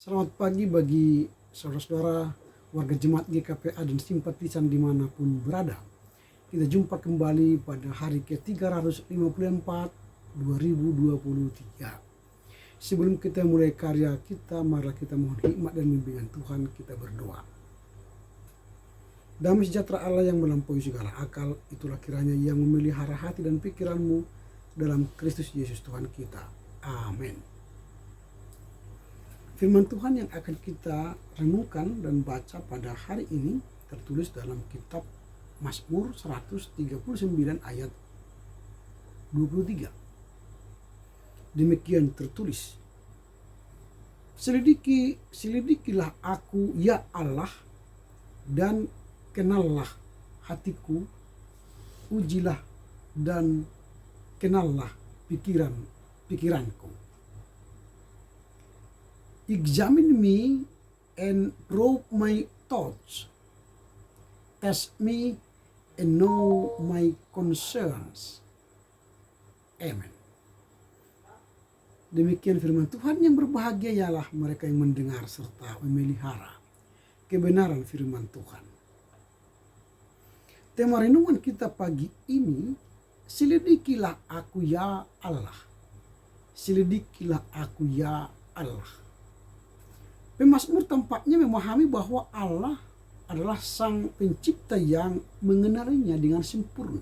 Selamat pagi bagi saudara-saudara warga jemaat GKPA dan simpatisan dimanapun berada. Kita jumpa kembali pada hari ke-354 2023. Sebelum kita mulai karya kita, marilah kita mohon hikmat dan bimbingan Tuhan. Kita berdoa. Damai sejahtera Allah yang melampaui segala akal, itulah kiranya yang memelihara hati dan pikiranmu dalam Kristus Yesus Tuhan kita. Amin. Firman Tuhan yang akan kita renungkan dan baca pada hari ini tertulis dalam kitab Mazmur 139 ayat 23. Demikian tertulis, Selidikilah aku ya Allah, dan kenallah hatiku, ujilah dan kenallah pikiranku. Examine me and probe my thoughts. Test me and know my concerns. Amen. Demikian firman Tuhan. Yang berbahagia ialah mereka yang mendengar serta memelihara kebenaran firman Tuhan. Tema renungan kita pagi ini, selidikilah aku ya Allah. Selidikilah aku ya Allah. Pemazmur tampaknya memahami bahwa Allah adalah sang pencipta yang mengenalinya dengan sempurna.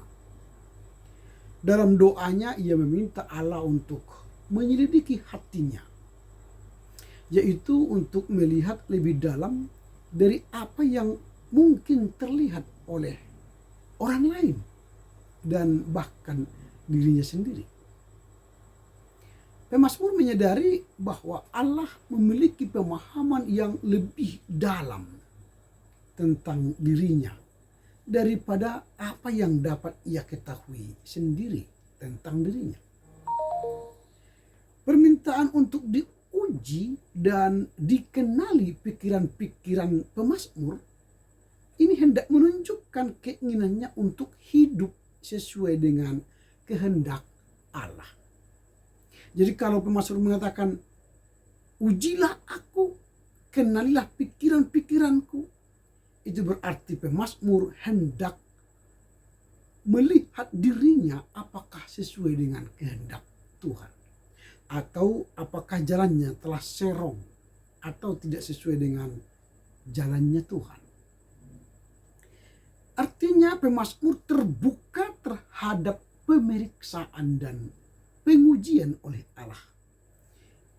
Dalam doanya ia meminta Allah untuk menyelidiki hatinya, yaitu untuk melihat lebih dalam dari apa yang mungkin terlihat oleh orang lain dan bahkan dirinya sendiri. Pemazmur menyadari bahwa Allah memiliki pemahaman yang lebih dalam tentang dirinya daripada apa yang dapat ia ketahui sendiri tentang dirinya. Permintaan untuk diuji dan dikenali pikiran-pikiran pemazmur ini hendak menunjukkan keinginannya untuk hidup sesuai dengan kehendak Allah. Jadi kalau pemazmur mengatakan, ujilah aku, kenalilah pikiran-pikiranku, itu berarti pemazmur hendak melihat dirinya apakah sesuai dengan kehendak Tuhan, atau apakah jalannya telah serong atau tidak sesuai dengan jalannya Tuhan. Artinya pemazmur terbuka terhadap pemeriksaan dan pengujian oleh Allah.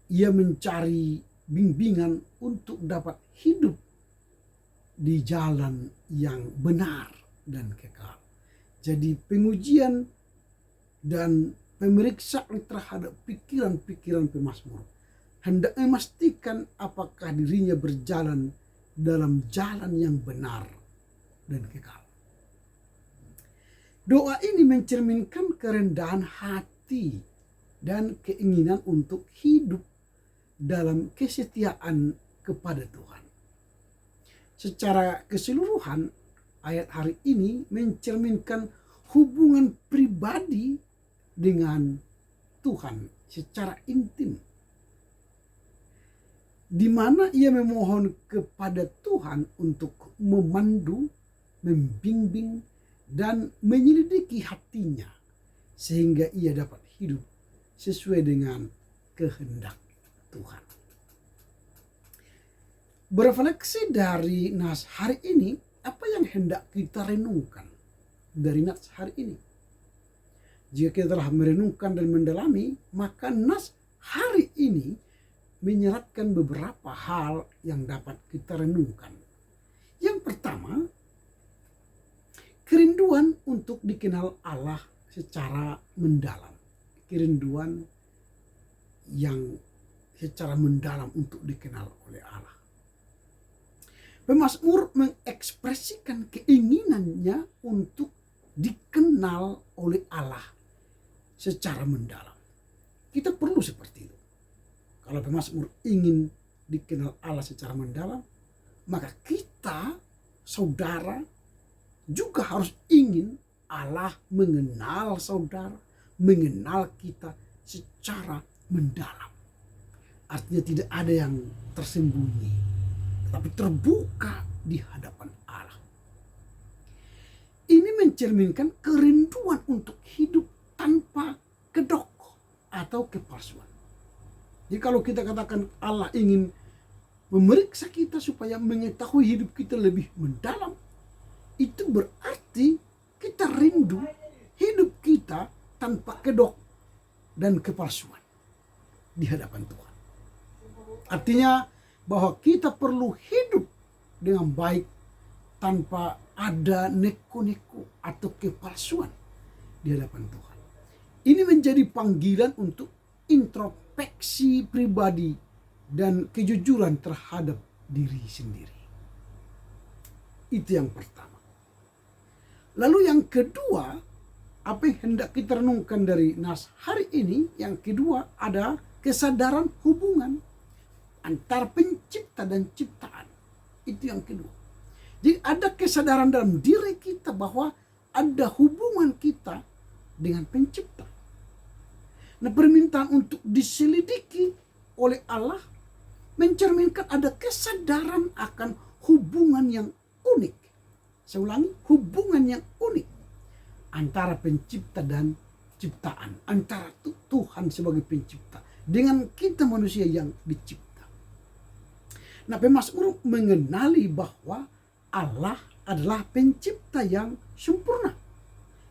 Ia mencari bimbingan untuk dapat hidup di jalan yang benar dan kekal. Jadi pengujian dan pemeriksaan terhadap pikiran-pikiran pemazmur hendak memastikan apakah dirinya berjalan dalam jalan yang benar dan kekal. Doa ini mencerminkan kerendahan hati dan keinginan untuk hidup dalam kesetiaan kepada Tuhan. Secara keseluruhan, ayat hari ini mencerminkan hubungan pribadi dengan Tuhan secara intim, di mana ia memohon kepada Tuhan untuk memandu, membimbing, dan menyelidiki hatinya sehingga ia dapat hidup sesuai dengan kehendak Tuhan. Berefleksi dari nas hari ini, apa yang hendak kita renungkan dari nas hari ini? Jika kita telah merenungkan dan mendalami, maka nas hari ini menyeratkan beberapa hal yang dapat kita renungkan. Yang pertama, kerinduan untuk dikenal Allah secara mendalam. Kerinduan yang secara mendalam untuk dikenal oleh Allah. Pemazmur mengekspresikan keinginannya untuk dikenal oleh Allah secara mendalam. Kita perlu seperti itu. Kalau pemazmur ingin dikenal Allah secara mendalam, maka kita, saudara, juga harus ingin Allah mengenal saudara, mengenal kita secara mendalam. Artinya tidak ada yang tersembunyi, tapi terbuka di hadapan Allah. Ini mencerminkan kerinduan untuk hidup tanpa kedok atau kepalsuan. Jadi kalau kita katakan Allah ingin memeriksa kita supaya mengetahui hidup kita lebih mendalam, itu berarti kita rindu hidup kita tanpa kedok dan kepalsuan di hadapan Tuhan. Artinya bahwa kita perlu hidup dengan baik tanpa ada neko-neko atau kepalsuan di hadapan Tuhan. Ini menjadi panggilan untuk introspeksi pribadi dan kejujuran terhadap diri sendiri. Itu yang pertama. Lalu yang kedua, apa yang hendak kita renungkan dari nas hari ini, yang kedua ada kesadaran hubungan antara pencipta dan ciptaan. Itu yang kedua. Jadi ada kesadaran dalam diri kita bahwa ada hubungan kita dengan pencipta. Nah, permintaan untuk diselidiki oleh Allah mencerminkan ada kesadaran akan hubungan yang unik. Saya ulangi, hubungan yang unik antara pencipta dan ciptaan, antara Tuhan sebagai pencipta dengan kita manusia yang dicipta. Nah, pemazmur mengenali bahwa Allah adalah pencipta yang sempurna,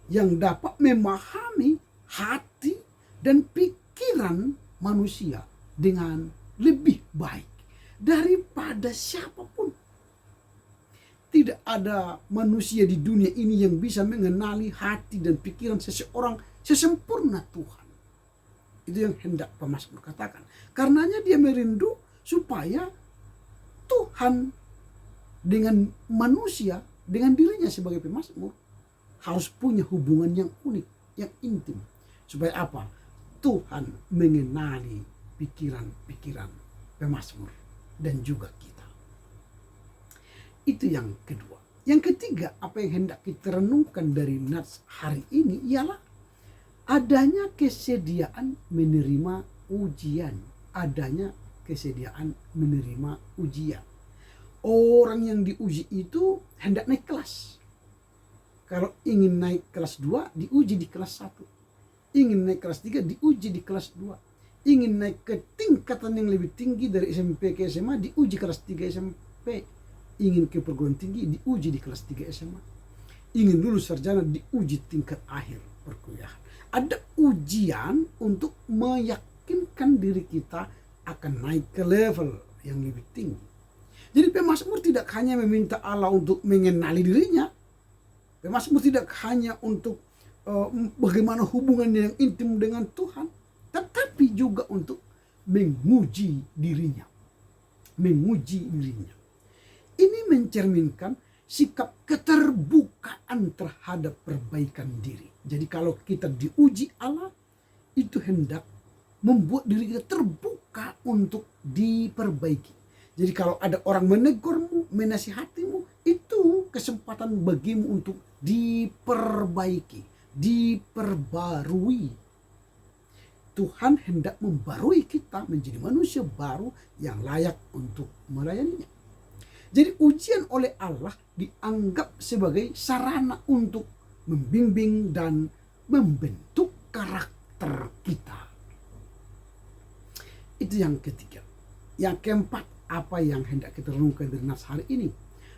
yang dapat memahami hati dan pikiran manusia dengan lebih baik daripada siapapun. Tidak ada manusia di dunia ini yang bisa mengenali hati dan pikiran seseorang sesempurna Tuhan. Itu yang hendak pemazmur katakan. Karenanya dia merindu supaya Tuhan dengan manusia, dengan dirinya sebagai pemazmur, harus punya hubungan yang unik, yang intim. Supaya apa? Tuhan mengenali pikiran-pikiran pemazmur dan juga kita. Itu yang kedua. Yang ketiga, apa yang hendak kita renungkan dari nats hari ini ialah adanya kesediaan menerima ujian. Adanya kesediaan menerima ujian. Orang yang diuji itu hendak naik kelas. Kalau ingin naik kelas 2, diuji di kelas 1. Ingin naik kelas 3, diuji di kelas 2. Ingin naik ke tingkatan yang lebih tinggi dari SMP ke SMA, diuji kelas 3 SMP. Ingin ke perguruan tinggi, diuji di kelas 3 SMA. Ingin lulus sarjana, diuji tingkat akhir perkuliahan. Ada ujian untuk meyakinkan diri kita akan naik ke level yang lebih tinggi. Jadi pemazmur tidak hanya meminta Allah untuk mengenali dirinya. Pemazmur tidak hanya untuk bagaimana hubungannya yang intim dengan Tuhan, tetapi juga untuk menguji dirinya. Menguji dirinya. Ini mencerminkan sikap keterbukaan terhadap perbaikan diri. Jadi kalau kita diuji Allah, itu hendak membuat diri kita terbuka untuk diperbaiki. Jadi kalau ada orang menegurmu, menasihatimu, itu kesempatan bagimu untuk diperbaiki, diperbarui. Tuhan hendak membarui kita menjadi manusia baru yang layak untuk melayaninya. Jadi ujian oleh Allah dianggap sebagai sarana untuk membimbing dan membentuk karakter kita. Itu yang ketiga. Yang keempat, apa yang hendak kita renungkan dari nas hari ini?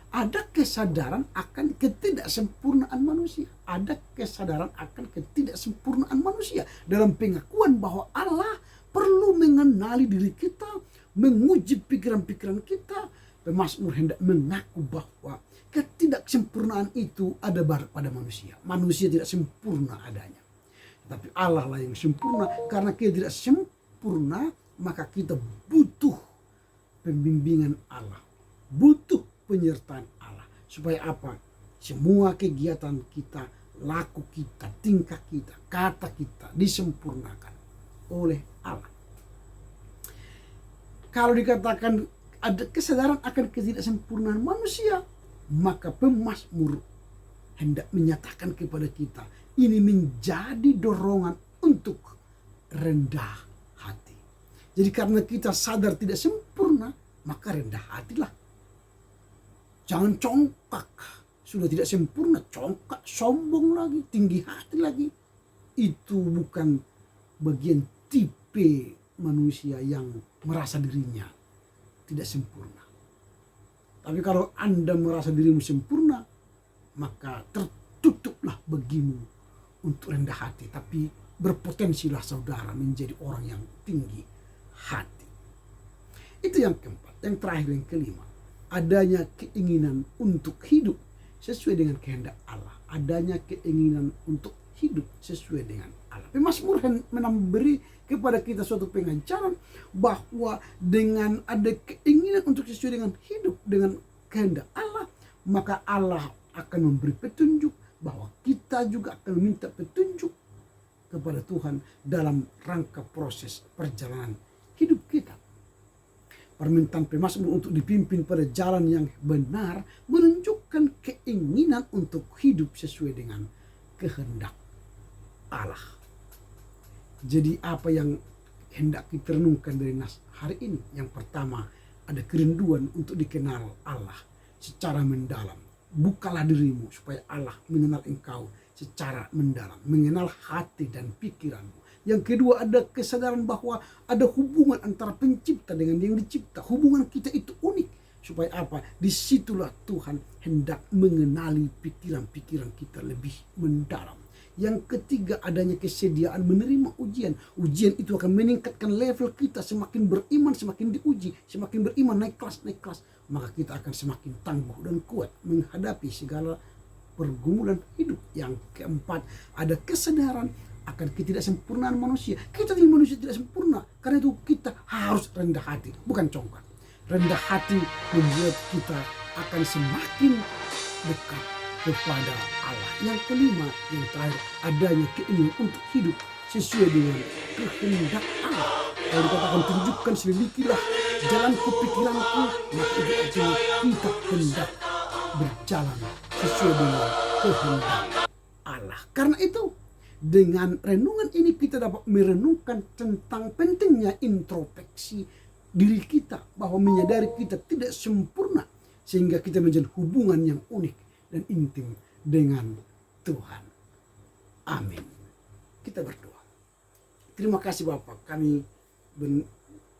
Ada kesadaran akan ketidaksempurnaan manusia. Ada kesadaran akan ketidaksempurnaan manusia dalam pengakuan bahwa Allah perlu mengenali diri kita, menguji pikiran-pikiran kita. Pemazmur hendak mengaku bahwa ketidaksempurnaan itu ada pada manusia. Manusia tidak sempurna adanya. Tapi Allah lah yang sempurna. Karena kita tidak sempurna, maka kita butuh pembimbingan Allah. Butuh penyertaan Allah. Supaya apa? Semua kegiatan kita, laku kita, tingkah kita, kata kita disempurnakan oleh Allah. Kalau dikatakan ada kesadaran akan ketidaksempurnaan manusia, maka pemazmur hendak menyatakan kepada kita, ini menjadi dorongan untuk rendah hati. Jadi karena kita sadar tidak sempurna, maka rendah hatilah. Jangan congkak, sudah tidak sempurna, congkak, sombong lagi, tinggi hati lagi. Itu bukan bagian tipe manusia yang merasa dirinya tidak sempurna. Tapi kalau Anda merasa dirimu sempurna, maka tertutuplah bagimu untuk rendah hati. Tapi berpotensilah saudara menjadi orang yang tinggi hati. Itu yang keempat. Yang terakhir, yang kelima, adanya keinginan untuk hidup sesuai dengan kehendak Allah. Adanya keinginan untuk hidup sesuai dengan Allah. Mazmur memberi kepada kita suatu pengajaran bahwa dengan ada keinginan untuk sesuai dengan hidup dengan kehendak Allah, maka Allah akan memberi petunjuk, bahwa kita juga akan meminta petunjuk kepada Tuhan dalam rangka proses perjalanan hidup kita. Permintaan pemazmur untuk dipimpin pada jalan yang benar menunjukkan keinginan untuk hidup sesuai dengan kehendak Allah. Jadi apa yang hendak kita renungkan dari nas hari ini? Yang pertama, ada kerinduan untuk dikenal Allah secara mendalam. Bukalah dirimu supaya Allah mengenal engkau secara mendalam, mengenal hati dan pikiranmu. Yang kedua, ada kesadaran bahwa ada hubungan antara pencipta dengan yang dicipta. Hubungan kita itu unik. Supaya apa? Disitulah Tuhan hendak mengenali pikiran-pikiran kita lebih mendalam. Yang ketiga, adanya kesediaan menerima ujian. Ujian itu akan meningkatkan level kita. Semakin beriman, semakin diuji. Semakin beriman, naik kelas. Maka kita akan semakin tangguh dan kuat menghadapi segala pergumulan hidup. Yang keempat, ada kesadaran akan ketidaksempurnaan manusia. Kita ini manusia tidak sempurna. Karena itu kita harus rendah hati, bukan congkak. Rendah hati membuat kita akan semakin dekat kepada Allah. Yang kelima, yang terakhir, adanya keinginan untuk hidup sesuai dengan kehendak Allah. Kalau dikatakan tunjukkan, selidikilah jalanku, pikiranku, maka itu artinya kita hendak berjalan sesuai dengan kehendak Allah. Karena itu, dengan renungan ini kita dapat merenungkan tentang pentingnya introspeksi diri kita, bahwa menyadari kita tidak sempurna, sehingga kita menjalin hubungan yang unik dan intim dengan Tuhan. Amin. Kita berdoa. Terima kasih Bapa, kami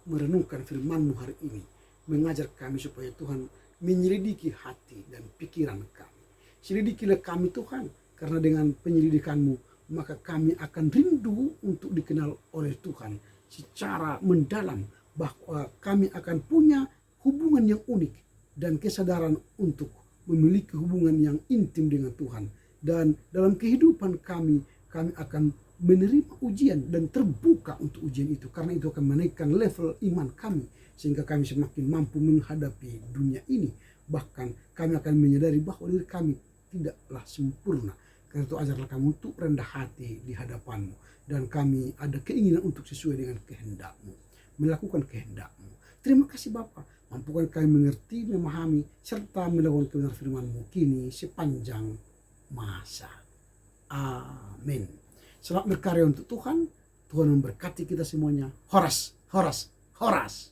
merenungkan firman-Mu hari ini, mengajar kami supaya Tuhan menyelidiki hati dan pikiran kami. Selidikilah kami Tuhan, karena dengan penyelidikan-Mu maka kami akan rindu untuk dikenal oleh Tuhan secara mendalam, bahwa kami akan punya hubungan yang unik dan kesadaran untuk memiliki hubungan yang intim dengan Tuhan. Dan dalam kehidupan kami akan menerima ujian dan terbuka untuk ujian itu. Karena itu akan menaikkan level iman kami, sehingga kami semakin mampu menghadapi dunia ini. Bahkan kami akan menyadari bahwa diri kami tidaklah sempurna. Karena itu ajarlah kami untuk rendah hati di hadapan-Mu. Dan kami ada keinginan untuk sesuai dengan kehendak-Mu, melakukan kehendak-Mu. Terima kasih Bapa. Mampukan kami mengerti, memahami, serta melakukan kebenaran firman-Mu kini sepanjang masa. Amin. Selamat berkarya untuk Tuhan. Tuhan memberkati kita semuanya. Horas, horas, horas.